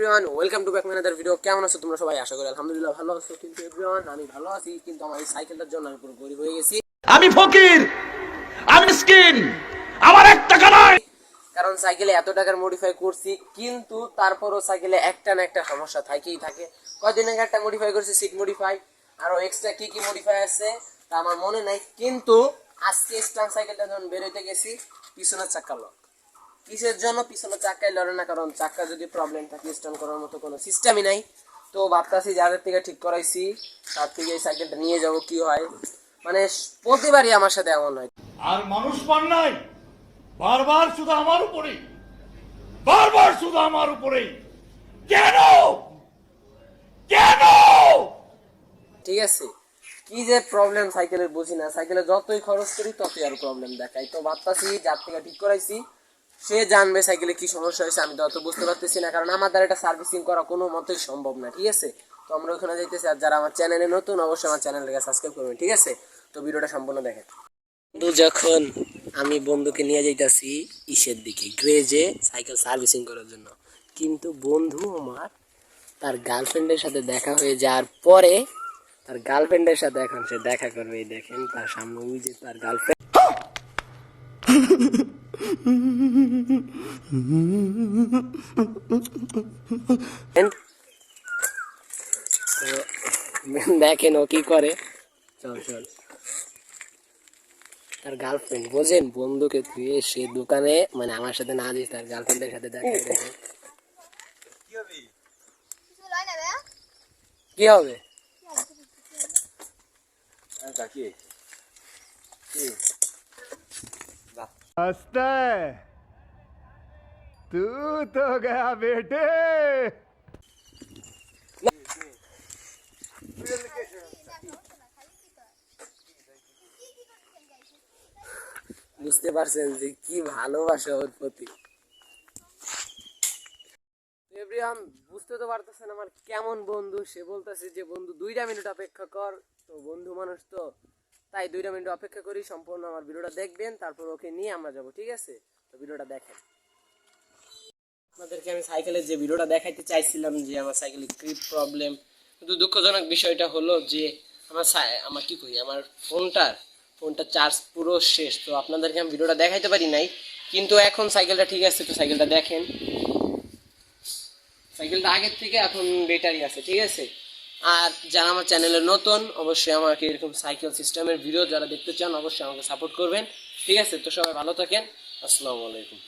Everyone, welcome to back my another video. কেমন আছো তোমরা সবাই? আশা করি আলহামদুলিল্লাহ ভালো আছো। কিন্তু এভরিওয়ান, আমি ভালো আছি, কিন্তু আমার এই সাইকেলটার জন্য আমি পুরো গরিব হয়ে গেছি। আমি ফকির, আমি মিসকিন, আমার 1 টাকা নাই। কারণ সাইকেলে এত টাকার মডিফাই করছি, কিন্তু তারপরও সাইকেলে একটা না একটা সমস্যা থাকেই থাকে। কয়দিন আগে একটা মডিফাই করছি, সিট মডিফাই, আরো এক্সট্রা কি কি মডিফাই আছে তা আমার মনে নাই। কিন্তু আজকে স্টান সাইকেলটা যখন বেরোতে গেছি, পিছনের চাক্কা লক। কিসের জন্য পিছনের চাক্কায় লড়ে না? কারণ চাক্কা যদি প্রবলেম থাকে, স্টান করার মতো কোনো সিস্টেমই নাই। তো ভাবতাছি যাদের থেকে ঠিক করাইছি তার থেকে এই সাইকেলটা নিয়ে যাব, কি হয়। মানে প্রতিবারই আমার সাথে এমন হয়। আর মানুষ পান নাই, বারবার শুধু আমার উপরেই, বারবার শুধু আমার উপরেই। কেন কেন? ঠিক আছে, কি যে প্রবলেম সাইকেলের বুঝি না। সাইকেলে যতই খরচ করি ততই আর প্রবলেম দেখাই। তো ভাবতাছি যার থেকে ঠিক করাইছি সে জানবে সাইকেলে কি সমস্যা হয়েছে। আমি তো অত বুঝতে পারতেছি না, কারণ আমার দ্বারা এটা সার্ভিসিং করা কোনো মতেই সম্ভব না। ঠিক আছে, তো আমরা ওখানে যাইতেছি। আর যারা আমার চ্যানেলে নতুন, অবশ্যই আমার চ্যানেলটাকে সাবস্ক্রাইব করবেন। ঠিক আছে, তো ভিডিওটা সম্পূর্ণ দেখেন। বন্ধু, যখন আমি বন্ধুকে নিয়ে যাইতাছি ইসের দিকে, গ্রেজে সাইকেল সার্ভিসিং করার জন্য, কিন্তু বন্ধু আমার তার গার্লফ্রেন্ডের সাথে দেখা হয়ে যাওয়ার পরে, তার গার্লফ্রেন্ডের সাথে এখন সে দেখা করবে। এই দেখেন তার সামনে ওই যে তার গার্লফ্রেন্ড। দেখেন ও কি করে। চল চল, তার গার্লফ্রেন্ড বোঝেন, বন্ধুকে ধুয়ে সে দোকানে, মানে আমার সাথে না দিস, তার গার্লফ্রেন্ডের সাথে দেখা হয়ে গেছে। কি হবে? हंसता है तू तो गया बेटे। বুঝতে পারছেন যে কি ভালোবাসা ওর প্রতি। এভরিওয়ান, বুঝতে তো পারতেছেন আমার কেমন বন্ধু। সে বলতেছে যে বন্ধু 2টা মিনিট অপেক্ষা কর। তো বন্ধু মানুষ তো, তাই 2টা মিনিট অপেক্ষা করি। সম্পূর্ণ আমার ভিডিওটা দেখবেন, তারপর ওকে নিয়ে আমরা যাব। ঠিক আছে, তো ভিডিওটা দেখেন। আপনাদেরকে আমি সাইকেলের যে ভিডিওটা দেখাইতে চাইছিলাম, যে আমার সাইকেলে গ্রিপ প্রবলেম, কিন্তু দুঃখজনক বিষয়টা হলো যে আমার কি করি, আমার ফোনটা চার্জ পুরো শেষ। তো আপনাদেরকে আমি ভিডিওটা দেখাইতে পারি নাই, কিন্তু এখন সাইকেলটা ঠিক আছে। তো সাইকেলটা দেখেন, সাইকেলটা আগের থেকে এখন ব্যাটারি আছে। ঠিক আছে, আর যারা আমার চ্যানেলে নতুন, অবশ্যই আমাকে এরকম সাইকেল সিস্টেমের ভিডিও যারা দেখতে চান, অবশ্যই আমাকে সাপোর্ট করবেন। ঠিক আছে, তো সবাই ভালো থাকেন। আসসালামু আলাইকুম।